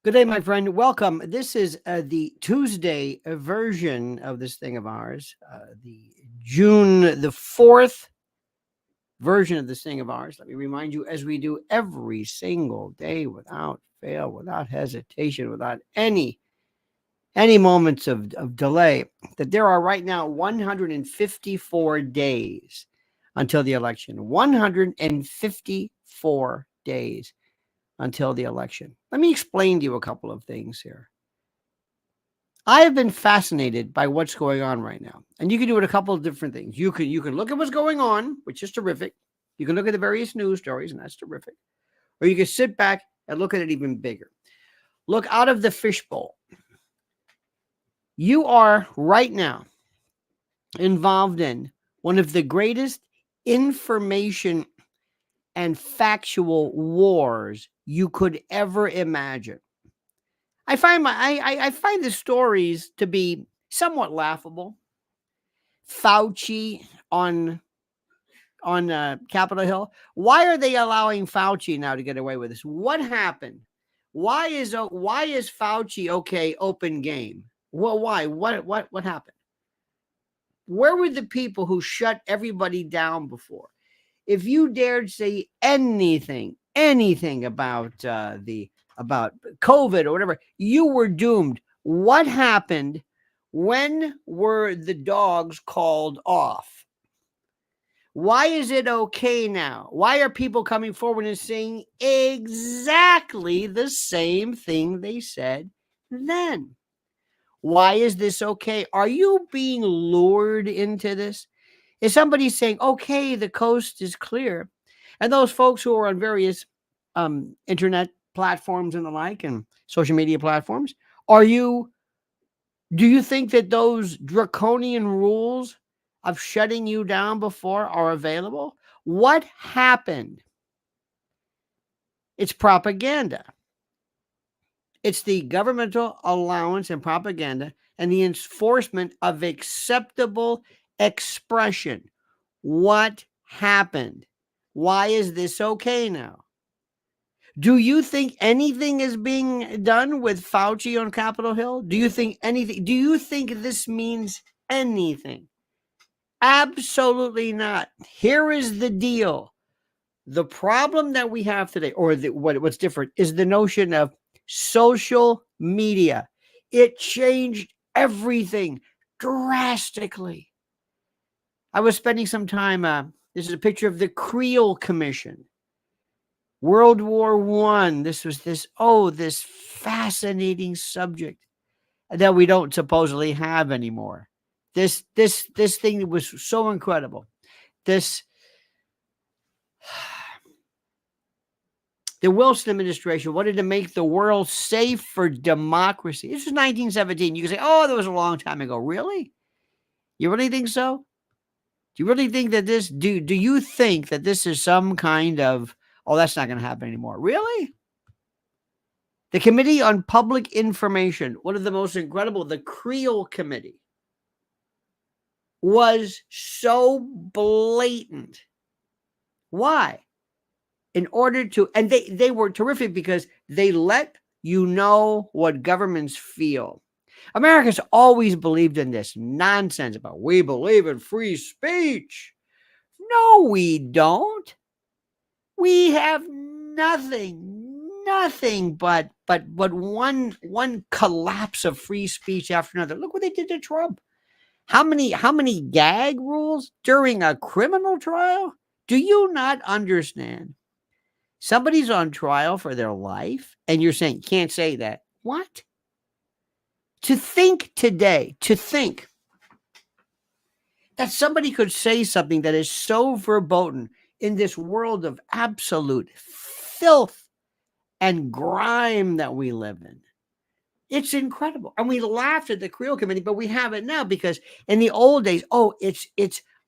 Good day, my friend. Welcome. This is the Tuesday version of this thing of ours, the June the 4th version of this thing of ours. Let me remind you, as we do every single day without fail, without hesitation, without any moments of delay, that there are right now 154 days until the election. 154 days until the election. Let me explain to you a couple of things here. I have been fascinated by what's going on right now. And you can do it a couple of different things. You can look at what's going on, which is terrific. You can look at the various news stories, and that's terrific. Or you can sit back and look at it even bigger. Look out of the fishbowl. You are right now involved in one of the greatest information and factual wars you could ever imagine. I find the stories to be somewhat laughable. Fauci on Capitol Hill. Why are they allowing Fauci now to get away with this? What happened? Why is Fauci okay? Open game. Well, why? What happened? Where were the people who shut everybody down before? If you dared say anything about about COVID or whatever, you were doomed. What happened? When were the dogs called off? Why is it okay now? Why are people coming forward and saying exactly the same thing they said then? Why is this okay? Are you being lured into this? Is somebody saying, okay, the coast is clear? And those folks who are on various internet platforms and the like and social media platforms, do you think that those draconian rules of shutting you down before are available? What happened? It's propaganda. It's the governmental allowance and propaganda and the enforcement of acceptable expression. What happened? Why is this okay now? Do you think anything is being done with Fauci on Capitol Hill? Do you think anything? Do you think this means anything? Absolutely not. Here is the deal. The problem that we have today, or what's different, is the notion of social media. It changed everything drastically. I was spending some time, this is a picture of the Creel Commission. World War I. This was this fascinating subject that we don't supposedly have anymore. This thing was so incredible. The Wilson administration wanted to make the world safe for democracy. This was 1917. You can say, oh, that was a long time ago. Really? You really think so? Do you really think that do you think that this is some kind of, oh, that's not going to happen anymore? Really? The Committee on Public Information, one of the most incredible, the Creel Committee, was so blatant. Why? In order to, and they were terrific because they let you know what governments feel. America's always believed in this nonsense about we believe in free speech. No, we don't. We have nothing but one collapse of free speech after another. Look what they did to Trump. How many gag rules during a criminal trial? Do you not understand? Somebody's on trial for their life, and you're saying, can't say that. What? To think today, that somebody could say something that is so verboten in this world of absolute filth and grime that we live in. It's incredible. And we laughed at the Creel Committee, but we have it now because in the old days,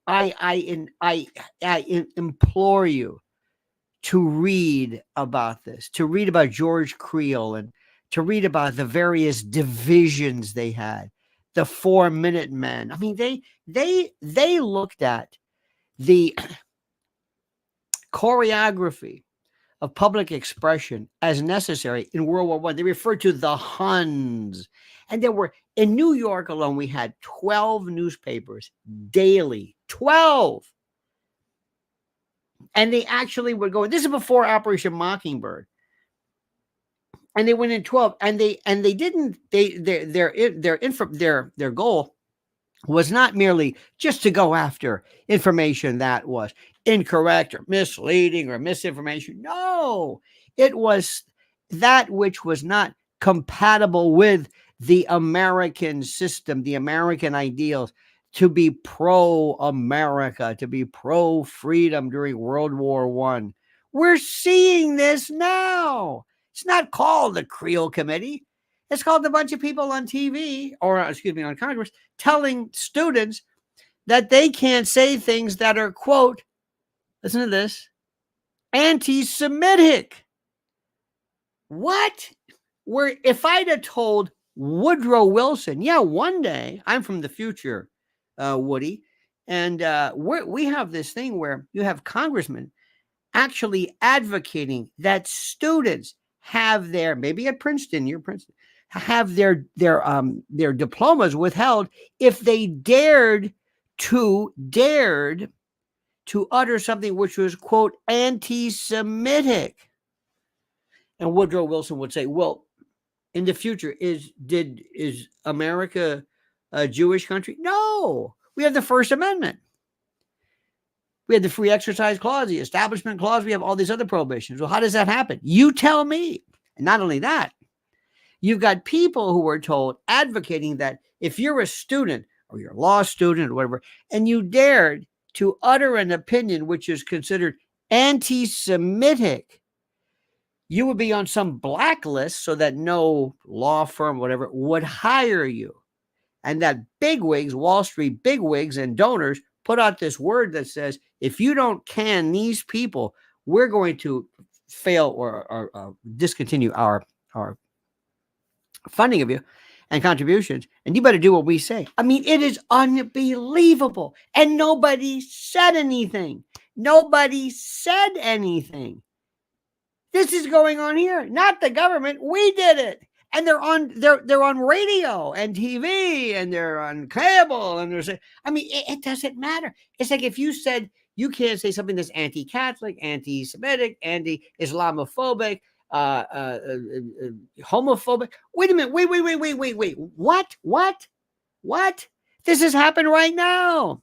I implore you to read about this, to read about George Creel and to read about the various divisions they had, the 4-Minute Men. I mean, they looked at the choreography of public expression as necessary in World War I. They referred to the Huns. And there were, in New York alone, we had 12 newspapers daily. 12. And they actually were going, this is before Operation Mockingbird. And they went in 12, and they didn't, their goal was not merely just to go after information that was incorrect or misleading or misinformation. No, it was that which was not compatible with the American system, the American ideals, to be pro-America, to be pro-freedom during World War I. We're seeing this now. It's not called the Creel Committee. It's called a bunch of people on TV, or excuse me, on Congress, telling students that they can't say things that are, quote, listen to this, anti-Semitic. What? Where if I'd have told Woodrow Wilson, yeah, one day, I'm from the future, Woody, and we have this thing where you have congressmen actually advocating that students have their, maybe at Princeton, you're Princeton, have their diplomas withheld if they dared to utter something which was, quote, anti-Semitic. And Woodrow Wilson would say, well, in the future, is America a Jewish country? No, we have the First Amendment. We have the Free Exercise Clause, the Establishment Clause. We have all these other prohibitions. Well, how does that happen? You tell me. And not only that, you've got people who are told, advocating that if you're a student or you're a law student or whatever, and you dared to utter an opinion which is considered anti-Semitic, you would be on some blacklist so that no law firm, whatever, would hire you. And that bigwigs, Wall Street bigwigs and donors put out this word that says, if you don't can these people, we're going to fail or discontinue our funding of you and contributions, and you better do what we say. I mean, it is unbelievable. And nobody said anything. Nobody said anything. This is going on here, not the government. We did it. And they're on radio and TV, and they're on cable, and it doesn't matter. It's like if you said you can't say something that's anti-Catholic, anti-Semitic, anti-Islamophobic, homophobic. Wait a minute. Wait. What? This has happened right now.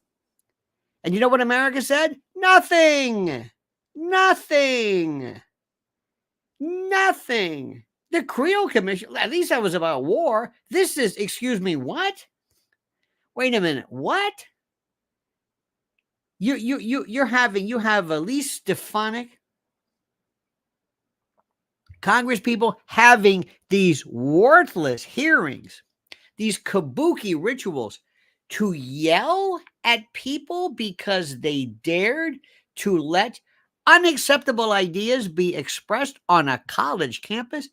And you know what America said? Nothing. The Creel Commission, at least that was about war. This is, excuse me, what? Wait a minute, what? You have Elise Stefanik, Congress people having these worthless hearings, these kabuki rituals to yell at people because they dared to let unacceptable ideas be expressed on a college campus.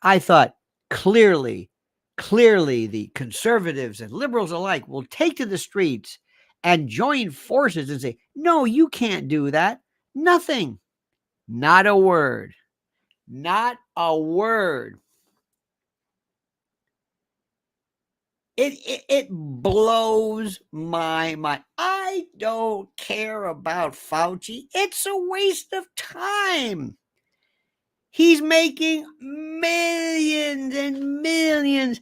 I thought clearly the conservatives and liberals alike will take to the streets and join forces and say, no, you can't do that. Nothing. Not a word. Not a word. It blows my mind. I don't care about Fauci. It's a waste of time. He's making millions and millions.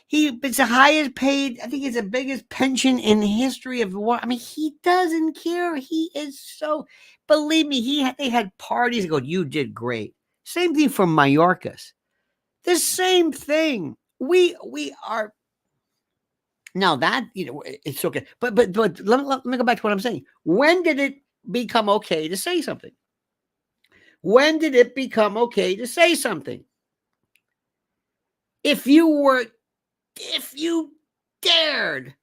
It's the highest paid, I think it's the biggest pension in the history of the war. I mean, he doesn't care. He is so, believe me, they had parties go, you did great. Same thing for Mayorkas. The same thing. We are, now that, it's okay. But let me go back to what I'm saying. When did it become okay to say something? When did it become okay to say something? If you dared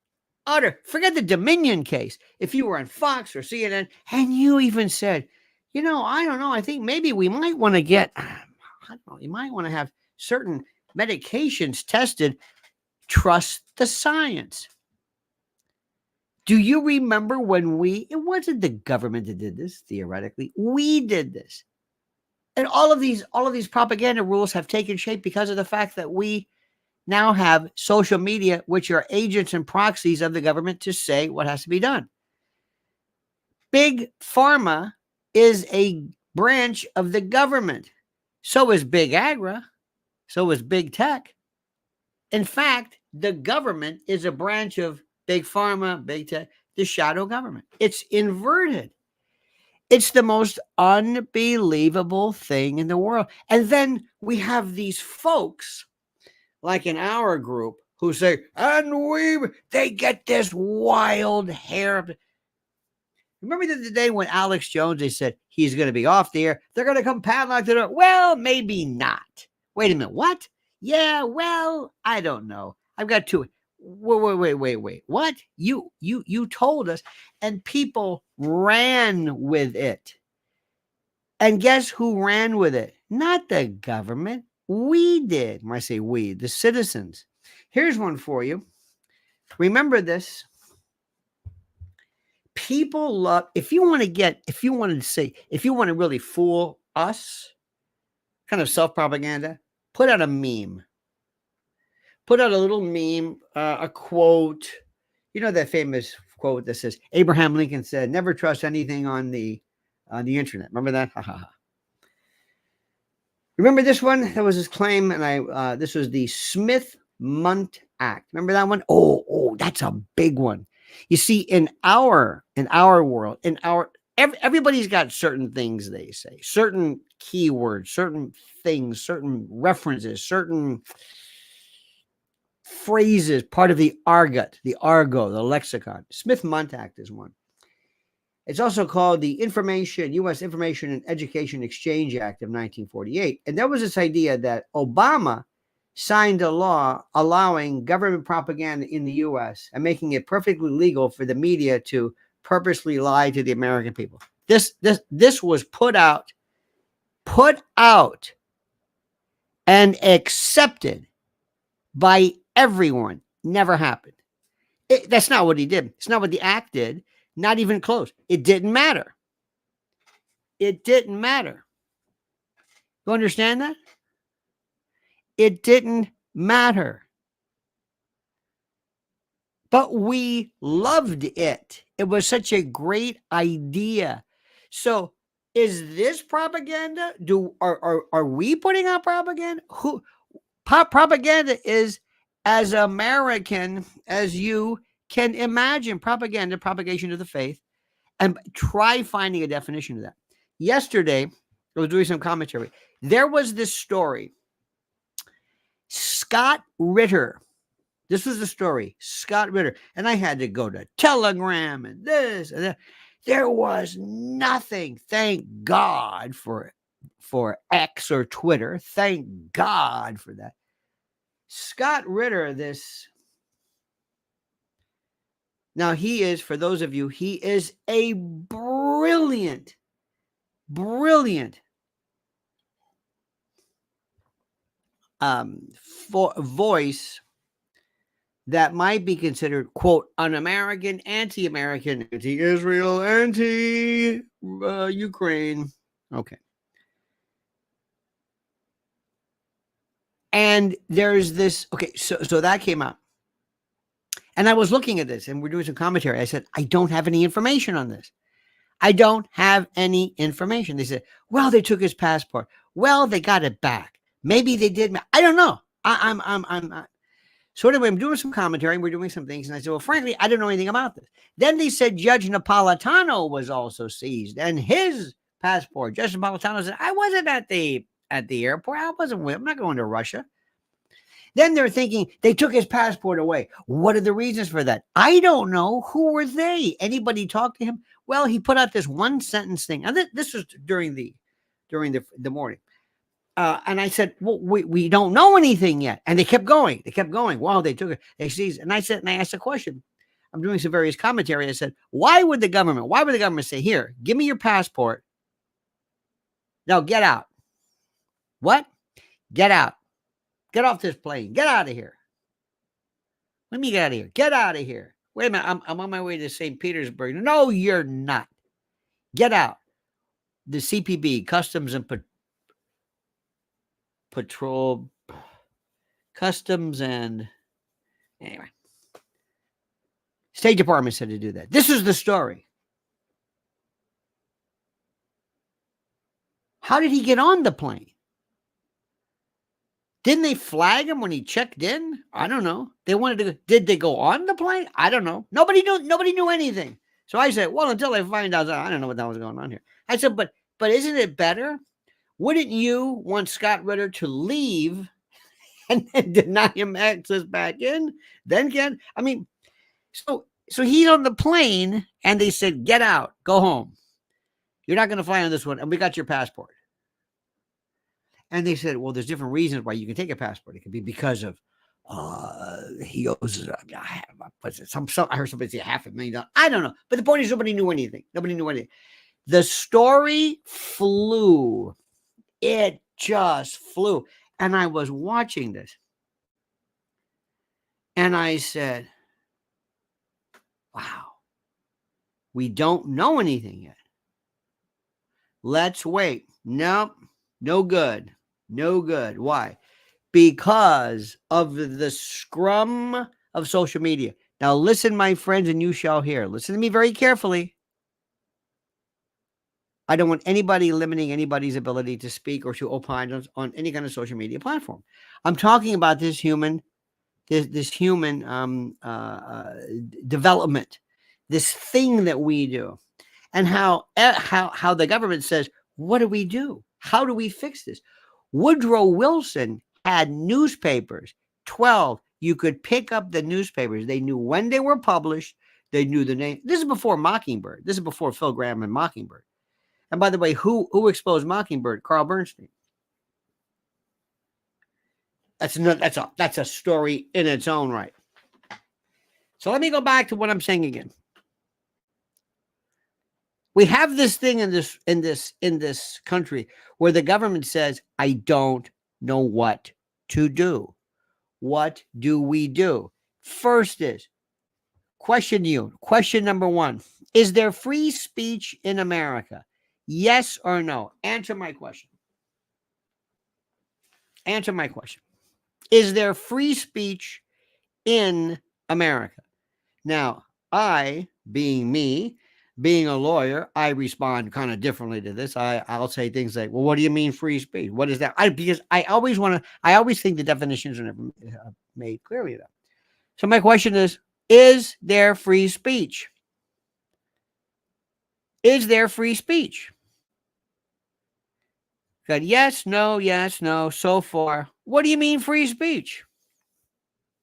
utter, forget the Dominion case. If you were on Fox or CNN and you even said, I don't know, I think maybe we might want to get, you might want to have certain medications tested. Trust the science. Do you remember when it wasn't the government that did this, theoretically. We did this. And all of these propaganda rules have taken shape because of the fact that we now have social media, which are agents and proxies of the government to say what has to be done. Big pharma is a branch of the government. So is big agra. So is big tech. In fact, the government is a branch of big pharma, big tech, the shadow government. It's inverted. It's the most unbelievable thing in the world. And then we have these folks, like in our group, who say, and they get this wild hair. Remember the day when Alex Jones, they said he's going to be off the air. They're going to come padlock the door. Well, maybe not. Wait a minute. What? Yeah, well, I don't know. I've got two. Wait. What? You told us, and people ran with it. And guess who ran with it? Not the government. We did. When I say we, the citizens. Here's one for you. Remember this. People love, if you want to really fool us, kind of self-propaganda, put out a meme. Put out a little meme, a quote. You know that famous quote that says, Abraham Lincoln said, never trust anything on the internet. Remember that? Remember this one? That was his claim, and this was the Smith-Mundt Act. Remember that one? Oh, that's a big one. You see, in our world, everybody's got certain things they say, certain keywords, certain things, certain references, certain phrases, part of the argot, the argot, the lexicon. Smith-Mundt Act is one. It's also called the U.S. Information and Education Exchange Act of 1948. And there was this idea that Obama signed a law allowing government propaganda in the U.S. and making it perfectly legal for the media to purposely lie to the American people. This was put out and accepted by everyone. Never happened. That's not what he did. It's not what the act did. Not even close. It didn't matter. It didn't matter. You understand that? It didn't matter. But we loved it. It was such a great idea. So is this propaganda? Are we putting out propaganda? Propaganda is as American as you can imagine. Propaganda, propagation of the faith. And try finding a definition of that. Yesterday, I was doing some commentary. There was this story. Scott Ritter. This was the story. Scott Ritter. And I had to go to Telegram and this and that. There was nothing. Thank God for X or Twitter. Thank God for that. Scott Ritter, now he is, for those of you, he is a brilliant voice that might be considered, quote, un-American, anti-American, anti-Israel, anti-Ukraine. Okay. And there's this, okay, so that came out. And I was looking at this and we're doing some commentary. I said, I don't have any information on this. I don't have any information. They said, well, they took his passport. Well, they got it back. Maybe they did. I don't know. So anyway, I'm doing some commentary and we're doing some things. And I said, well, frankly, I don't know anything about this. Then they said Judge Napolitano was also seized and his passport. Judge Napolitano said, I wasn't at the airport. I'm not going to Russia. Then they're thinking they took his passport away. What are the reasons for that? I don't know. Who were they? Anybody talk to him? Well, he put out this one sentence thing. And this was during the morning. And I said, well, we don't know anything yet. And they kept going. Wow, they took it. They seized. And I asked a question. I'm doing some various commentary. I said, why would the government say, here, give me your passport. Now get out. What? Get out. Get off this plane. Get out of here. Let me get out of here. Get out of here. Wait a minute. I'm on my way to St. Petersburg. No, you're not. Get out. The CPB, Customs and Patrol, Customs, and anyway. State Department said to do that. This is the story. How did he get on the plane? Didn't they flag him when he checked in? I don't know. They wanted to. Did they go on the plane? I don't know. Nobody knew anything. So I said, well, until they find out, I don't know what the hell was going on here. I said, but isn't it better? Wouldn't you want Scott Ritter to leave and then deny him access back in? Then can I mean, so he's on the plane and they said, get out, go home. You're not going to fly on this one, and we got your passport. And they said, well, there's different reasons why you can take a passport. It could be because of he owes I heard somebody say $500,000. I don't know. But the point is nobody knew anything. The story flew. It just flew. And I was watching this. And I said, wow, we don't know anything yet. Let's wait. Nope, no good. No good. Why? Because of the scrum of social media. Now listen, my friends, and you shall hear. Listen to me very carefully. I don't want anybody limiting anybody's ability to speak or to opine on any kind of social media platform. I'm talking about this human development, this thing that we do, and how the government says, what do we do? How do we fix this? Woodrow Wilson had newspapers, 12. You could pick up the newspapers. They knew when they were published. They knew the name. This is before Mockingbird. This is before Phil Graham and Mockingbird. And by the way, who exposed Mockingbird? Carl Bernstein. That's a story in its own right. So let me go back to what I'm saying again. We have this thing in this country where the government says, I don't know what to do. What do we do? First is question number one. Is there free speech in America? Yes or no? Answer my question. Is there free speech in America? Now, I, being me, being a lawyer, I respond kind of differently to this. I'll say things like, well, what do you mean free speech? What is that? Because I always think the definitions are never made clearly enough. So my question is there free speech? Is there free speech? Got yes, no, so far. What do you mean free speech?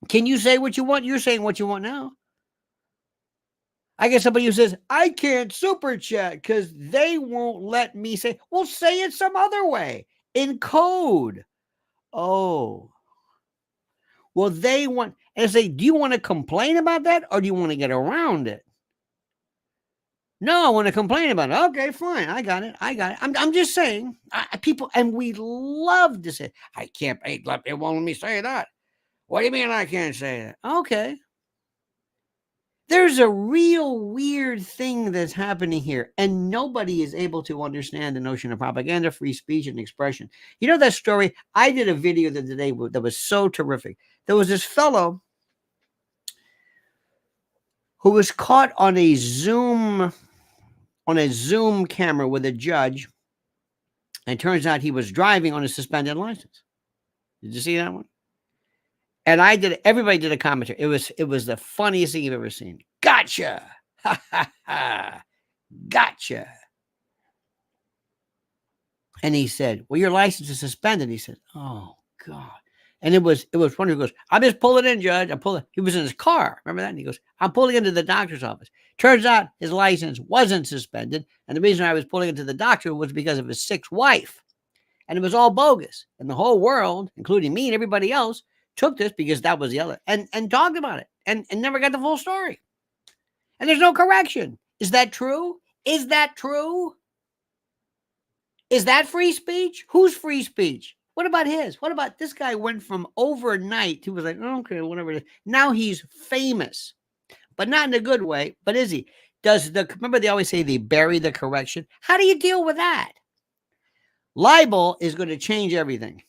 Can you say what you want? You're saying what you want now. I get somebody who says, I can't super chat because they won't let me say, well, say it some other way in code. Oh, well, they want, and I say, do you want to complain about that or do you want to get around it? No, I want to complain about it. Okay, fine. I got it. I'm just saying, people, and we love to say, I can't, it won't let me say that. What do you mean I can't say that? Okay. There's a real weird thing that's happening here, and nobody is able to understand the notion of propaganda, free speech, and expression. You know that story? I did a video the other day that was so terrific. There was this fellow who was caught on a Zoom camera with a judge, and it turns out he was driving on a suspended license. Did you see that one? And everybody did a commentary. It was the funniest thing you've ever seen. Gotcha. Ha, ha, ha. Gotcha. And he said, well, your license is suspended. He said, oh, God. And it was funny. He goes, I'm just pulling in, Judge. He was in his car. Remember that? And he goes, I'm pulling into the doctor's office. Turns out his license wasn't suspended. And the reason I was pulling into the doctor was because of his sick wife. And it was all bogus. And the whole world, including me and everybody else, took this because that was the other and talked about it and never got the full story. And there's no correction. Is that true? Is that true? Is that free speech? Who's free speech? What about his? What about this guy went from overnight? He was like, oh, okay, whatever it is. Now he's famous, but not in a good way. But is he? Remember they always say they bury the correction? How do you deal with that? Libel is going to change everything.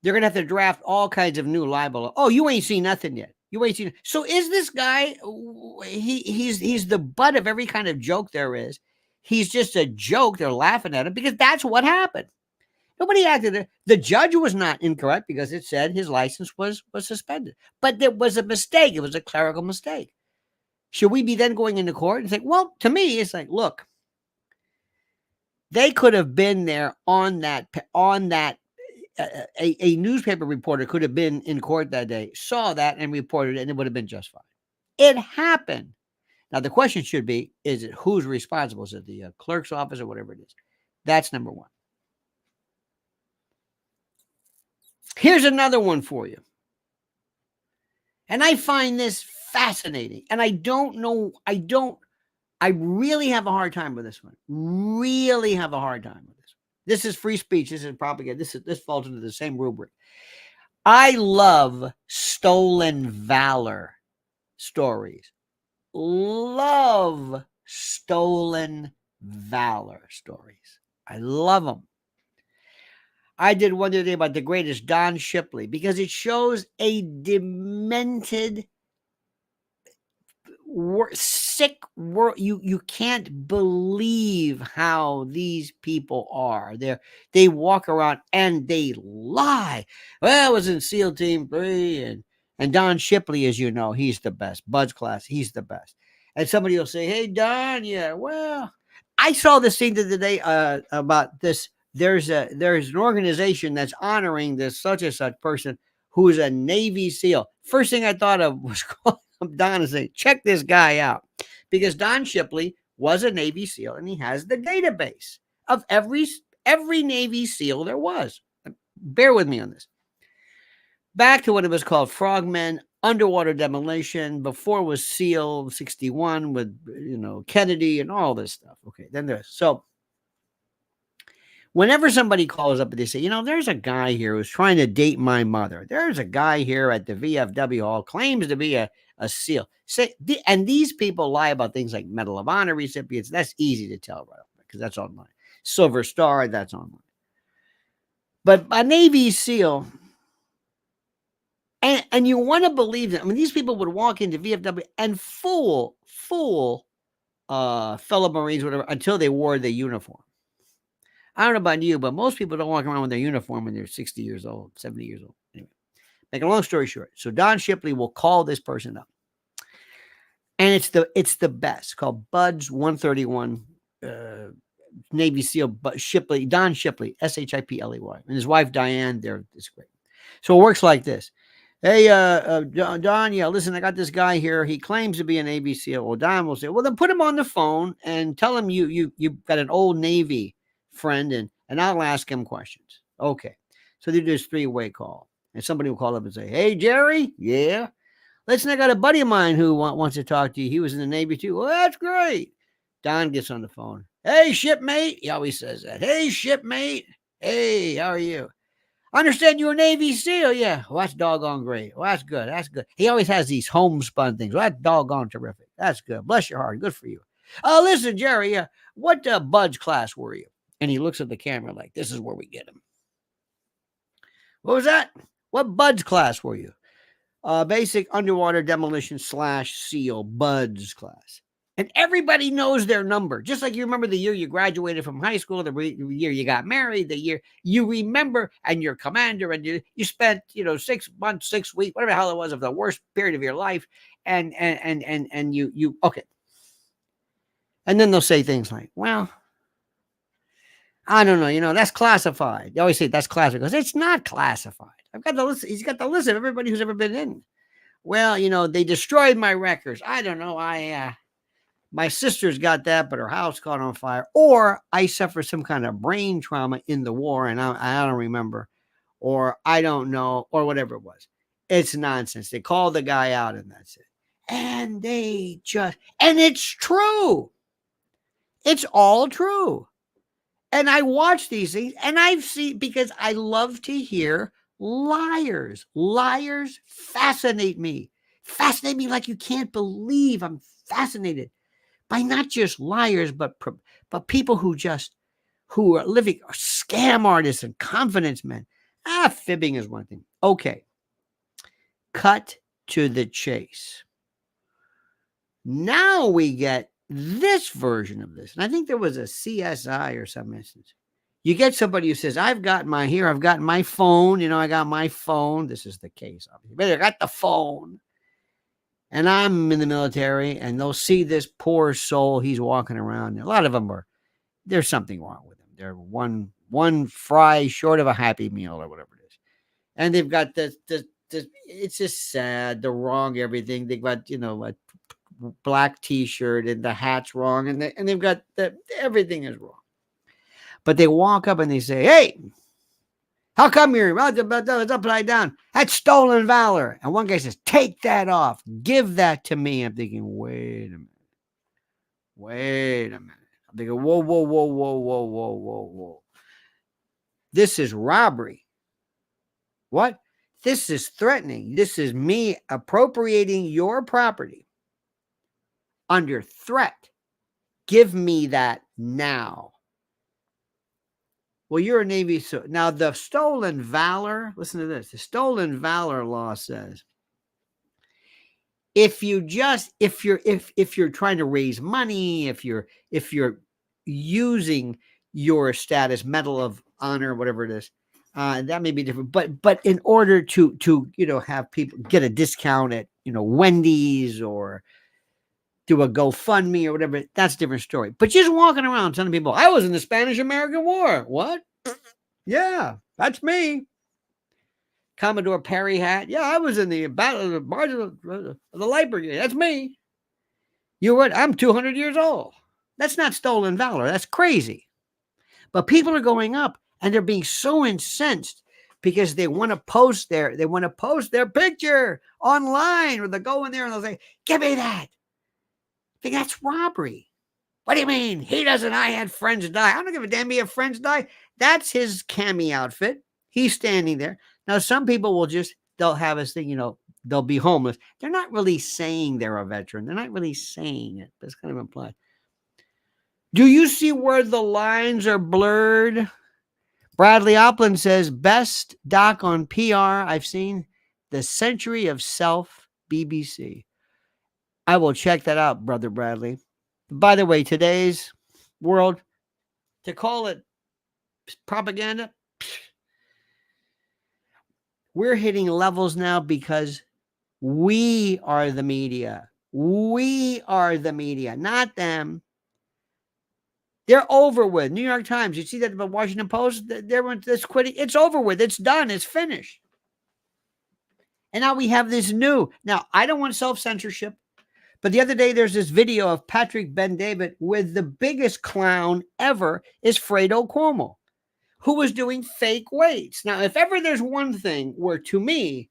They're going to have to draft all kinds of new libel. Oh, you ain't seen nothing yet. You ain't seen. So is this guy? He's the butt of every kind of joke there is. He's just a joke. They're laughing at him because that's what happened. Nobody acted. The judge was not incorrect because it said his license was suspended, but there was a mistake. It was a clerical mistake. Should we be then going into court and say, well, to me, it's like, look, they could have been there on that. A newspaper reporter could have been in court that day, saw that and reported it, and it would have been just fine. It happened. Now, the question should be, is it who's responsible? Is it the clerk's office or whatever it is? That's number one. Here's another one for you. And I find this fascinating. And I really have a hard time with this one. Really have a hard time with this. This is free speech. This is propaganda. This falls into the same rubric. I love stolen valor stories. Love stolen valor stories. I love them. I did one the other day about the greatest Don Shipley because it shows a demented, sick world. You can't believe how these people are. They walk around and they lie. Well, I was in SEAL Team 3 and Don Shipley, as you know, he's the best. Bud's class, he's the best. And somebody will say, hey, Don, yeah, well, I saw this thing the other day about this. There's an organization that's honoring this such and such person who is a Navy SEAL. First thing I thought of was calling up Don and saying, check this guy out. Because Don Shipley was a Navy SEAL and he has the database of every Navy SEAL there was. Bear with me on this. Back to what it was called, Frogmen, underwater demolition. Before was SEAL 61 with, Kennedy and all this stuff. Okay, then so whenever somebody calls up and they say, there's a guy here who's trying to date my mother. There's a guy here at the VFW hall, claims to be a SEAL. And these people lie about things like Medal of Honor recipients. That's easy to tell right away because that's online. Silver Star, that's online. But a Navy SEAL, and you want to believe that. I mean, these people would walk into VFW and fool fellow Marines, whatever, until they wore the uniform. I don't know about you, but most people don't walk around with their uniform when they're 60 years old, 70 years old. Anyway, make a long story short. So Don Shipley will call this person up. And it's the best, called Bud's 131 Navy SEAL Shipley, Don Shipley, Shipley. And his wife, Diane, it's great. So it works like this. Hey, Don, yeah, listen, I got this guy here. He claims to be a Navy SEAL. Well, Don will say, well, then put him on the phone and tell him you've got an old Navy friend and I'll ask him questions. Okay. So they do this 3-way call and somebody will call up and say, hey, Jerry. Yeah. Listen, I got a buddy of mine who wants to talk to you. He was in the Navy too. Well, that's great. Don gets on the phone. Hey, shipmate. He always says that. Hey, shipmate. Hey, how are you? I understand you're a Navy SEAL. Yeah. Well, that's doggone great. Well, that's good. That's good. He always has these homespun things. Well, that's doggone terrific. That's good. Bless your heart. Good for you. Listen, Jerry, what Bud's class were you? And he looks at the camera like, this is where we get him. What was that? What Bud's class were you? Basic underwater demolition / SEAL Bud's class. And everybody knows their number. Just like you remember the year you graduated from high school, the year you got married, the year you remember, and your commander, and you spent 6 months, 6 weeks, whatever the hell it was, of the worst period of your life, and you okay. And then they'll say things like, well, I don't know, that's classified. They always say that's classified because it's not classified. I've got the list. He's got the list of everybody who's ever been in. Well, they destroyed my records. I don't know. My sister's got that, but her house caught on fire. Or I suffered some kind of brain trauma in the war and I don't remember. Or I don't know, or whatever it was. It's nonsense. They call the guy out and that's it. And and it's true. It's all true. And I watch these things and I've seen, because I love to hear liars. Liars fascinate me. Fascinate me like you can't believe. I'm fascinated by not just liars, but people who are living scam artists and confidence men. Fibbing is one thing. Okay. Cut to the chase. Now we get this version of this. And I think there was a CSI or some instance. You get somebody who says, I've got my phone. I got my phone. This is the case, obviously. But I got the phone. And I'm in the military, and they'll see this poor soul. He's walking around. A lot of them there's something wrong with them. They're one fry short of a Happy Meal or whatever it is. And they've got this it's just sad. The wrong everything. They've got, a black t-shirt and the hat's wrong. And they've got everything is wrong. But they walk up and they say, hey, how come you're it's upside down? That's stolen valor. And one guy says, take that off. Give that to me. I'm thinking, wait a minute. I'm thinking, whoa. This is robbery. What? This is threatening. This is me appropriating your property under threat. Give me that now. Well, you're a Navy. So now the stolen valor, listen to this. The stolen valor law says, if you're trying to raise money, if you're using your status, Medal of Honor, whatever it is, that may be different. But in order to have people get a discount at Wendy's or do a GoFundMe or whatever, that's a different story. But just walking around telling people, I was in the Spanish-American War. What? Yeah, that's me. Commodore Perry hat. Yeah, I was in the Battle of the Light Brigade. That's me. You what? I'm 200 years old. That's not stolen valor. That's crazy. But people are going up and they're being so incensed because they want to post their picture online, or they'll go in there and they'll say, give me that. That's robbery. What do you mean? He doesn't. I had friends die. I don't give a damn if friends die. That's his cami outfit. He's standing there. Now, some people they'll have this thing, they'll be homeless. They're not really saying they're a veteran. They're not really saying it, but it's kind of implied. Do you see where the lines are blurred? Bradley Opland says, best doc on PR I've seen, The Century of Self, BBC. I will check that out, Brother Bradley. By the way, today's world, to call it propaganda, we're hitting levels now because we are the media. We are the media, not them. They're over with. New York Times, you see that about Washington Post? That's quitting. It's over with. It's done. It's finished. And now we have this new. Now, I don't want self-censorship. But the other day, there's this video of Patrick Ben-David with the biggest clown ever is Fredo Cuomo, who was doing fake weights. Now, if ever there's one thing where, to me,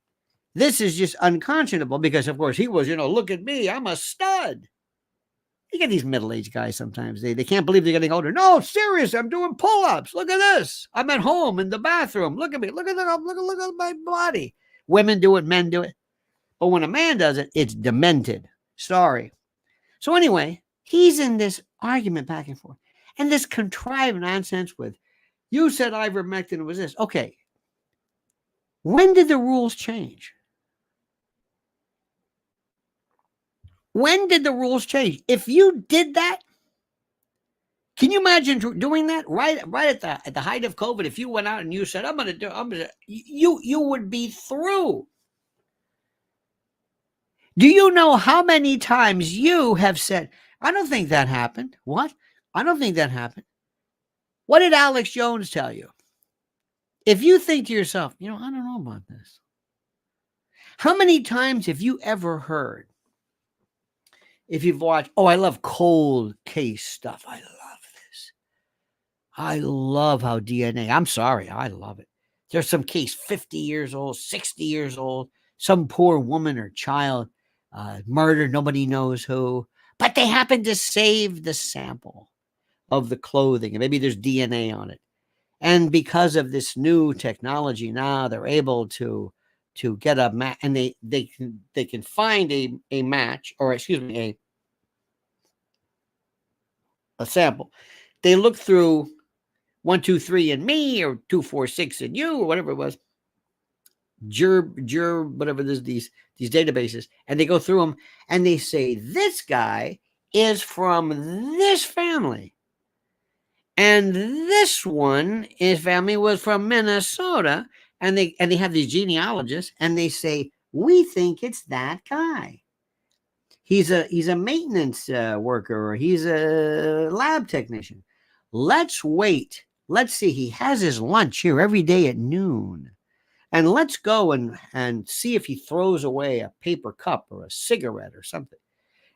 this is just unconscionable because, of course, he was, look at me, I'm a stud. You get these middle-aged guys sometimes. They can't believe they're getting older. No, seriously, I'm doing pull-ups. Look at this. I'm at home in the bathroom. Look at me. Look at my body. Women do it. Men do it. But when a man does it, it's demented. Sorry. So anyway, he's in this argument back and forth. And this contrived nonsense with, you said ivermectin was this. Okay. When did the rules change? When did the rules change? If you did that, can you imagine doing that right at the height of COVID? If you went out and you said, you would be through. Do you know how many times you have said, I don't think that happened? What? I don't think that happened. What did Alex Jones tell you? If you think to yourself, I don't know about this. How many times have you ever heard, if you've watched, I love cold case stuff. I love this. I love how DNA, I'm sorry, I love it. There's some case 50 years old, 60 years old, some poor woman or child murdered, nobody knows who, but they happen to save the sample of the clothing, and maybe there's DNA on it. And because of this new technology now, they're able to get a match, and they can find a match, or excuse me, a sample. They look through 123 and me, or 246 and you, or whatever it was. Whatever these databases, and they go through them and they say this guy is from this family, and this one, his family was from Minnesota, and they have these genealogists, and they say we think it's that guy. He's a maintenance worker, or he's a lab technician. Let's wait. Let's see. He has his lunch here every day at noon. And let's go and see if he throws away a paper cup or a cigarette or something.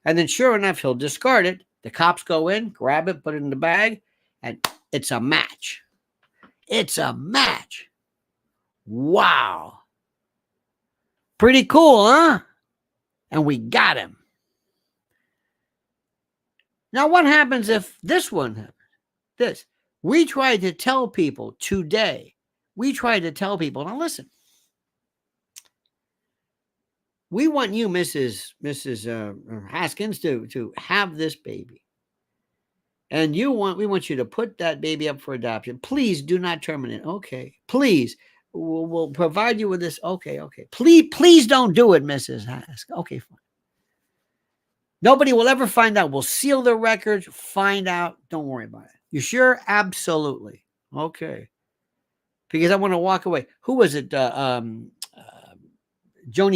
And then sure enough, he'll discard it. The cops go in, grab it, put it in the bag, and it's a match. It's a match. Wow. Pretty cool, huh? And we got him. Now, what happens if this one happens? This. We try to tell people today. We try to tell people, now listen, we want you, Mrs. Haskins, to have this baby. And we want you to put that baby up for adoption. Please do not terminate. Okay. Please. We'll provide you with this. Okay. Please don't do it, Mrs. Haskins. Okay, fine. Nobody will ever find out. We'll seal the records, find out. Don't worry about it. You sure? Absolutely. Okay. Because I want to walk away. Who was it? Joni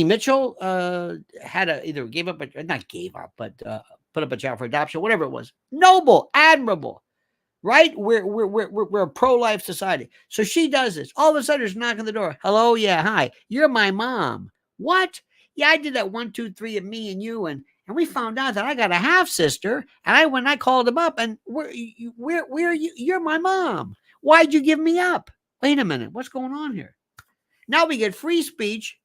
Mitchell either gave up, not gave up, but put up a child for adoption, whatever it was. Noble, admirable, right? We're a pro-life society. So she does this. All of a sudden, there's a knock on the door. Hello, yeah, hi. You're my mom. What? Yeah, I did that 1, 2, 3 of me and you, and we found out that I got a half sister, and I called him up, and where are you? You're my mom. Why'd you give me up? Wait a minute, what's going on here? Now we get free speech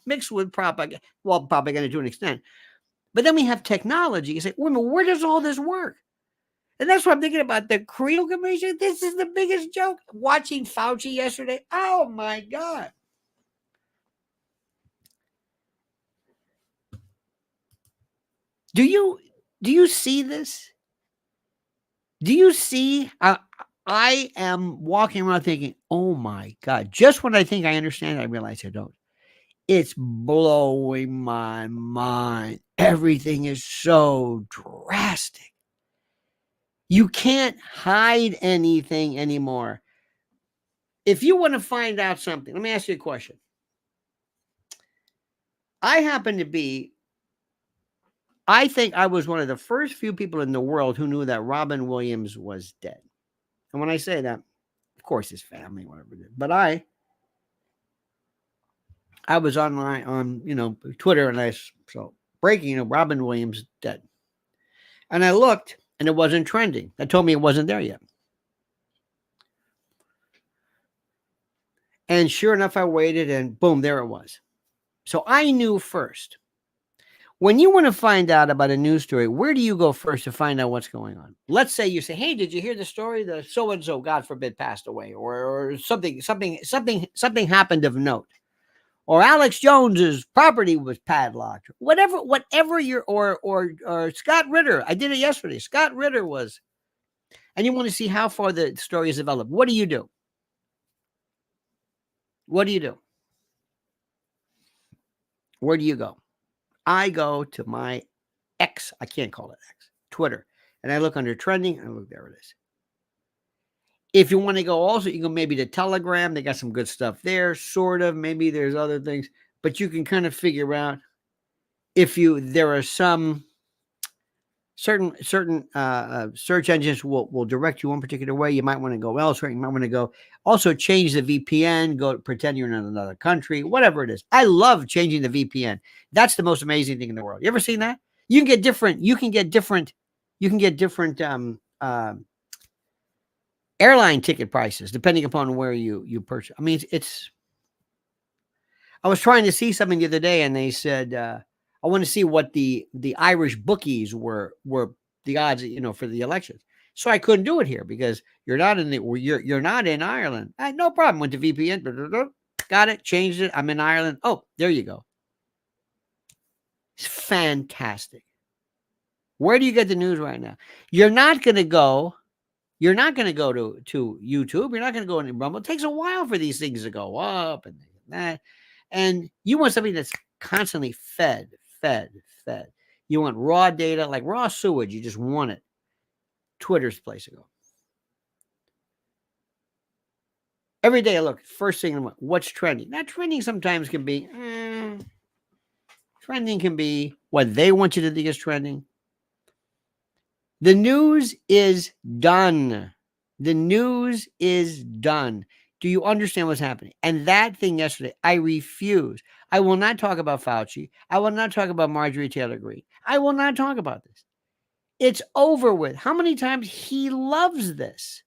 mixed with propaganda. Well, propaganda to an extent. But then we have technology. You say, women, where does all this work? And that's what I'm thinking about, the Creel Commission. This is the biggest joke. Watching Fauci yesterday. Oh, my God. Do you see this? Do you see? I am walking around thinking, oh my God, just when I think I understand, I realize I don't. It's blowing my mind. Everything is so drastic. You can't hide anything anymore. If you want to find out something, let me ask you a question. I think I was one of the first few people in the world who knew that Robin Williams was dead. And when I say that, of course, his family, whatever it is. But I was online on, Twitter, and breaking, Robin Williams dead. And I looked, and it wasn't trending. That told me it wasn't there yet. And sure enough, I waited, and boom, there it was. So I knew first. When you want to find out about a news story, where do you go first to find out what's going on? Let's say you say, hey, did you hear the story? The so-and-so, God forbid, passed away, or something happened of note. Or Alex Jones's property was padlocked. Whatever or Scott Ritter. I did it yesterday. Scott Ritter was. And you want to see how far the story is developed. What do you do? What do you do? Where do you go? I go to my X, I can't call it X, Twitter, and I look under trending, and look, there it is. If you want to go also, you can go maybe to Telegram. They got some good stuff there, sort of. Maybe there's other things, but you can kind of figure out there are some certain search engines will direct you one particular way. You might want to go elsewhere. You might want to go also change the VPN, go pretend you're in another country, whatever it is. I love changing the VPN. That's the most amazing thing in the world. You ever seen that? You can get different airline ticket prices depending upon where you purchase. I mean, I was trying to see something the other day, and they said, I want to see what the Irish bookies were the odds, for the elections. So I couldn't do it here because you're not in Ireland. I had no problem. Went to VPN, got it, changed it. I'm in Ireland. Oh, there you go. It's fantastic. Where do you get the news right now? You're not going to go You're not going to go to YouTube. You're not going to go into Rumble. It takes a while for these things to go up and that. And you want something that's constantly fed. You want raw data, like raw sewage. You just want it. Twitter's the place to go. Every day I look, first thing, what's trending? Now, trending sometimes can be, trending can be what they want you to think is trending. The news is done. The news is done. Do you understand what's happening? And that thing yesterday, I refuse. I will not talk about Fauci. I will not talk about Marjorie Taylor Greene. I will not talk about this. It's over with. How many times he loves this?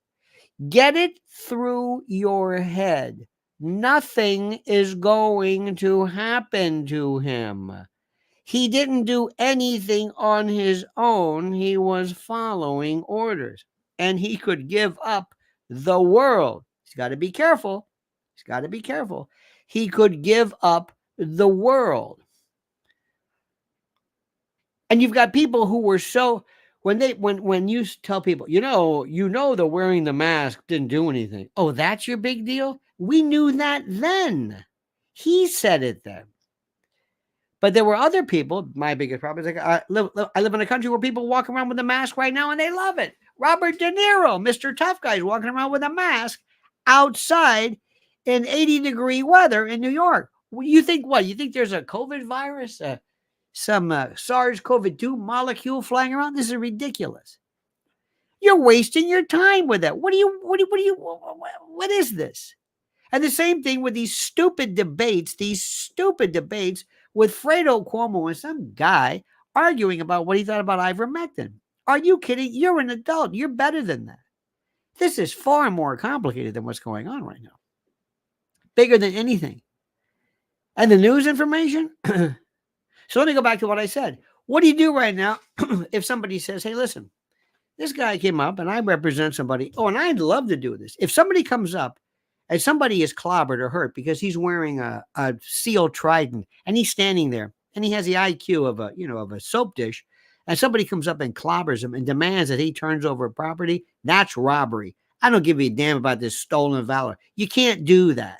Get it through your head. Nothing is going to happen to him. He didn't do anything on his own. He was following orders. And he could give up the world. He's got to be careful. He's got to be careful. He could give up the world. And you've got people who were so, when you tell people, you know that wearing the mask didn't do anything. Oh, that's your big deal? We knew that then. He said it then. But there were other people. My biggest problem is, like, I live in a country where people walk around with a mask right now and they love it. Robert De Niro, Mr. Tough Guy, is walking around with a mask outside in 80-degree weather in New York. You think what? You think there's a COVID virus, some SARS-CoV-2 molecule flying around? This is ridiculous. You're wasting your time with that. What is this? And the same thing with these stupid debates with Fredo Cuomo and some guy arguing about what he thought about ivermectin. Are you kidding? You're an adult. You're better than that. This is far more complicated than what's going on right now. Bigger than anything. And the news information? So let me go back to what I said. What do you do right now if somebody says, hey, listen, this guy came up and I represent somebody. Oh, and I'd love to do this. If somebody comes up and somebody is clobbered or hurt because he's wearing a steel trident and he's standing there and he has the IQ of a soap dish, and somebody comes up and clobbers him and demands that he turns over property, that's robbery. I don't give a damn about this stolen valor. You can't do that.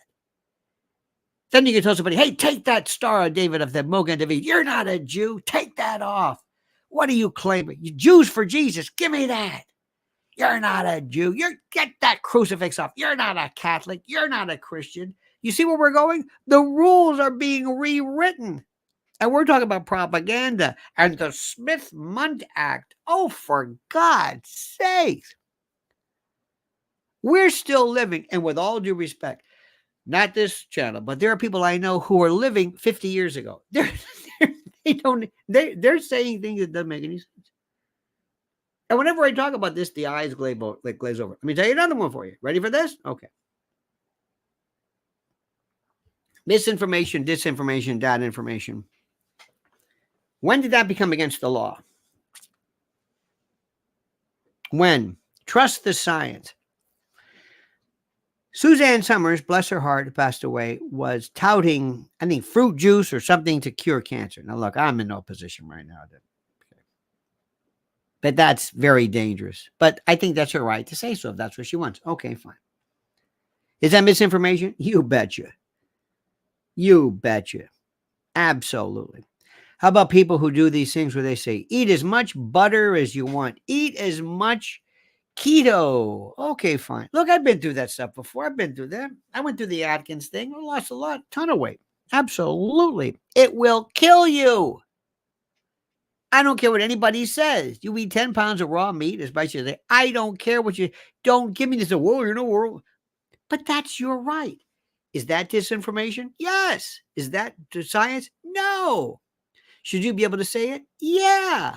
Then you can tell somebody, hey, take that Star of David of the Mogen David. You're not a Jew. Take that off. What are you claiming? You Jews for Jesus. Give me that. You're not a Jew. Get that crucifix off. You're not a Catholic. You're not a Christian. You see where we're going? The rules are being rewritten. And we're talking about propaganda and the Smith-Mundt Act. Oh, for God's sake. We're still living, and with all due respect, not this channel, but there are people I know who are living 50 years ago. They're saying things that doesn't make any sense. And whenever I talk about this, the eyes glaze over. Let me tell you another one for you. Ready for this? Okay. Misinformation, disinformation, data information. When did that become against the law? When? Trust the science. Suzanne Summers, bless her heart, passed away, was touting, I think, fruit juice or something to cure cancer. Now, look, I'm in no position right now. But that's very dangerous. But I think that's her right to say so if that's what she wants. Okay, fine. Is that misinformation? You betcha. You betcha. Absolutely. How about people who do these things where they say, eat as much butter as you want. Eat as much keto. Okay, fine. Look, I've been through that stuff before. I've been through that. I went through the Atkins thing. I lost a ton of weight. Absolutely. It will kill you. I don't care what anybody says. You eat 10 pounds of raw meat, as much as they, I don't care what you, don't give me this, well, you know, but that's your right. Is that disinformation? Yes. Is that science? No. Should you be able to say it? Yeah.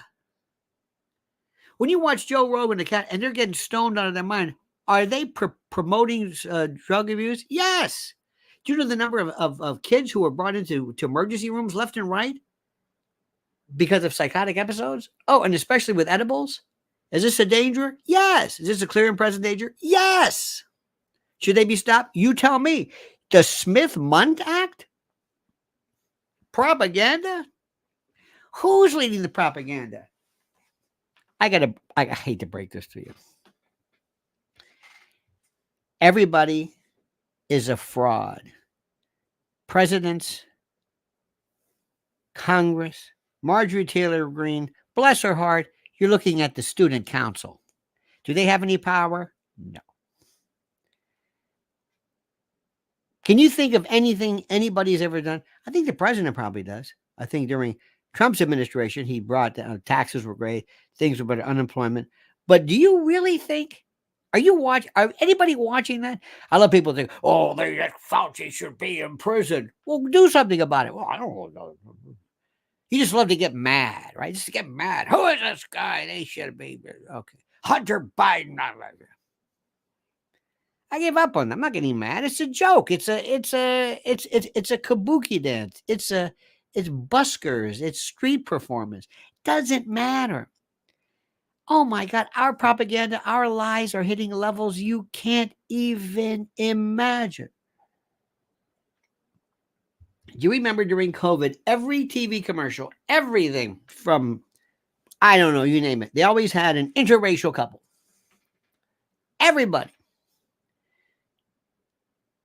When you watch Joe Rogan and they're getting stoned out of their mind, are they promoting drug abuse? Yes. Do you know the number of kids who are brought into emergency rooms left and right because of psychotic episodes? Oh, and especially with edibles? Is this a danger? Yes. Is this a clear and present danger? Yes. Should they be stopped? You tell me. The Smith-Mundt Act? Propaganda? Who's leading the propaganda? I hate to break this to you. Everybody is a fraud. Presidents, Congress, Marjorie Taylor Greene, bless her heart, you're looking at the student council. Do they have any power? No. Can you think of anything anybody's ever done? I think the president probably does. I think during Trump's administration, he brought down taxes were great, things were better, unemployment. But do you really think? Are anybody watching that? I love people think, oh, that Fauci should be in prison. Well, do something about it. Well, I don't know. You just love to get mad, right? Just get mad. Who is this guy? They should be. Okay. Hunter Biden. I gave up on them. I'm not getting mad. It's a joke. It's a kabuki dance. It's buskers. It's street performance. Doesn't matter. Oh my God, our propaganda, our lies are hitting levels you can't even imagine. Do you remember during COVID, every TV commercial, everything from, I don't know, you name it, they always had an interracial couple. Everybody.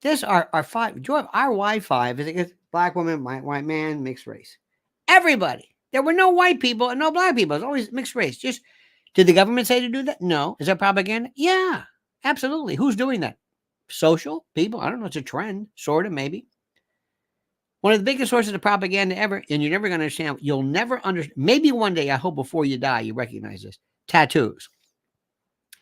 This our Y5 is black woman, white man, mixed race. Everybody. There were no white people and no black people. It's always mixed race. Just did the government say to do that? No. Is that propaganda? Yeah, absolutely. Who's doing that? Social people? I don't know. It's a trend, sort of, maybe. One of the biggest sources of propaganda ever, and you're never going to understand. You'll never understand. Maybe one day, I hope before you die, you recognize this. Tattoos.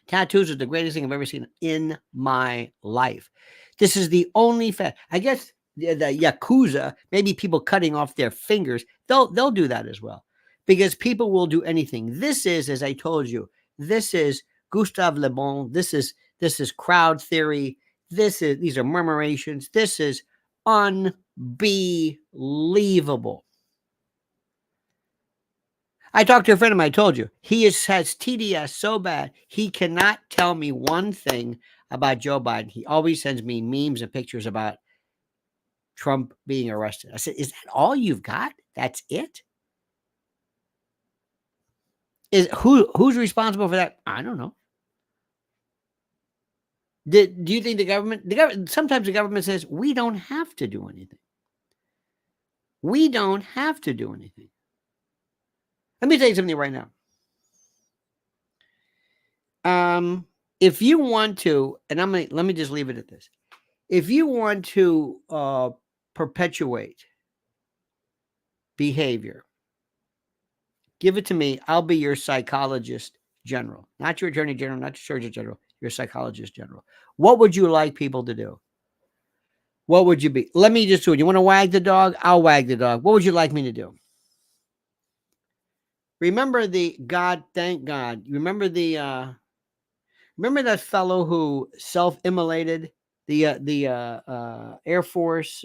Tattoos are the greatest thing I've ever seen in my life. This is the only fact. I guess the Yakuza, maybe people cutting off their fingers, they'll do that as well. Because people will do anything. This is, as I told you, this is Gustave Le Bon. This is crowd theory. These are murmurations. This is unbelievable. I talked to a friend of mine. I told you he has TDS so bad he cannot tell me one thing about Joe Biden. He always sends me memes and pictures about Trump being arrested. I said, "Is that all you've got? That's it?" Who's responsible for that? I don't know. Do you think the government, sometimes the government says, we don't have to do anything. We don't have to do anything. Let me tell you something right now. If you want to, and let me just leave it at this. If you want to perpetuate behavior, give it to me. I'll be your psychologist general, not your attorney general, not your surgeon general, your psychologist general. What would you like people to do? What would you be? Let me just do it. You want to wag the dog? I'll wag the dog. What would you like me to do? Remember thank God. You remember remember that fellow who self-immolated the Air Force,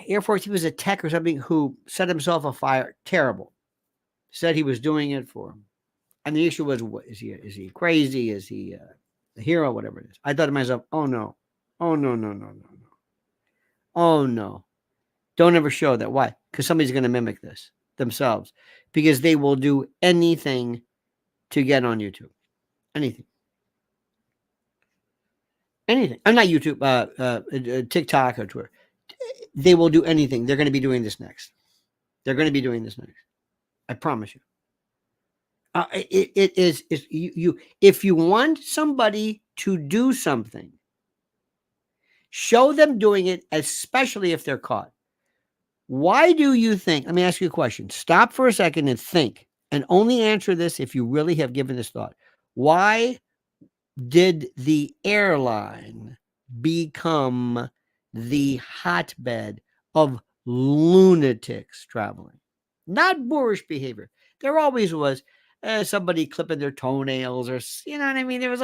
he was a tech or something who set himself afire. Terrible. Said he was doing it for him. And the issue was, is he crazy? Is he a hero? Whatever it is. I thought to myself, oh no. Oh no. Oh no. Don't ever show that. Why? Because somebody's going to mimic this themselves. Because they will do anything to get on YouTube. Anything. I'm not YouTube, TikTok or Twitter. They will do anything. They're going to be doing this next. I promise you. It is you. If you want somebody to do something, show them doing it, especially if they're caught. Why do you think? Let me ask you a question. Stop for a second and think, and only answer this if you really have given this thought. Why did the airline become the hotbed of lunatics traveling? Not boorish behavior. There always was somebody clipping their toenails, or you know what I mean. There was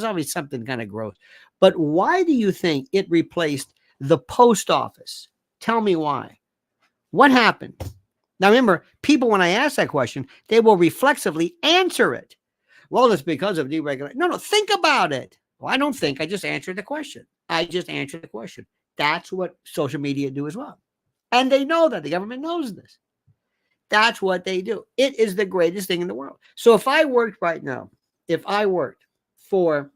always something kind of gross. But why do you think it replaced the post office? Tell me why. What happened? Now remember, people, when I ask that question, they will reflexively answer it. Well, it's because of deregulation. No, think about it. Well, I don't think. I just answered the question. That's what social media do as well. And they know that. The government knows this. That's what they do. It is the greatest thing in the world. So if I worked right now if I worked for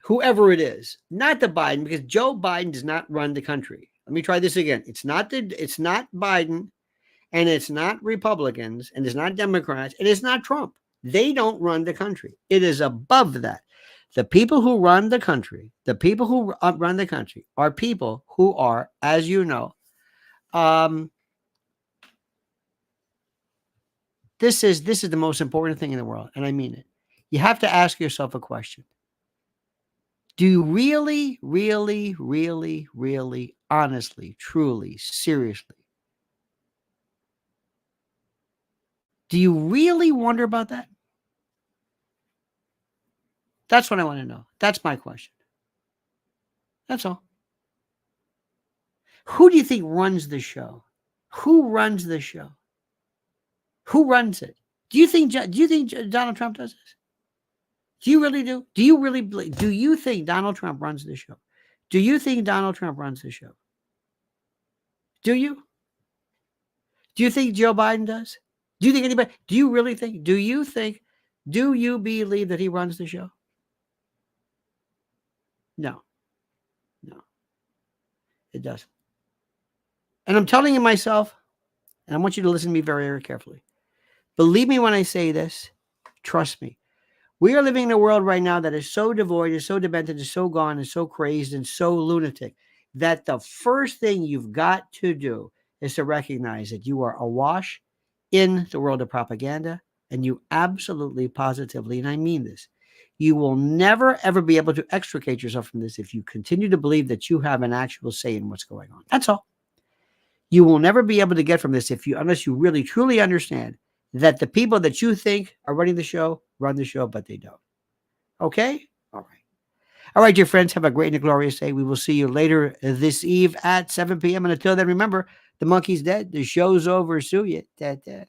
whoever it is, not the Biden, because Joe Biden does not run the country. Let me try this again. It's not Biden, and it's not Republicans, and it's not Democrats, and it's not Trump. They don't run the country. It is above that. The people who run the country, are people who are, as you know, this is the most important thing in the world, and I mean it. You have to ask yourself a question. Do you really, really, really, really, honestly, truly, seriously, do you really wonder about that? That's what I want to know. That's my question. That's all. Who do you think runs the show? Who runs the show? Who runs it? Do you think Donald Trump does this? Do you really do? Do you think Donald Trump runs the show? Do you think Donald Trump runs the show? Do you? Do you think Joe Biden does? Do you think anybody? Do you really think? Do you believe that he runs the show? No, it doesn't. And I'm telling you myself, and I want you to listen to me very, very carefully. Believe me when I say this. Trust me. We are living in a world right now that is so devoid, is so demented, is so gone, is so crazed, and so lunatic that the first thing you've got to do is to recognize that you are awash in the world of propaganda, and you absolutely, positively, and I mean this, you will never, ever be able to extricate yourself from this if you continue to believe that you have an actual say in what's going on. That's all. You will never be able to get from this unless you really, truly understand that the people that you think are running the show run the show, but they don't. Okay? All right. All right, dear friends, have a great and a glorious day. We will see you later this eve at 7 p.m. And until then, remember, the monkey's dead. The show's over. Sue you.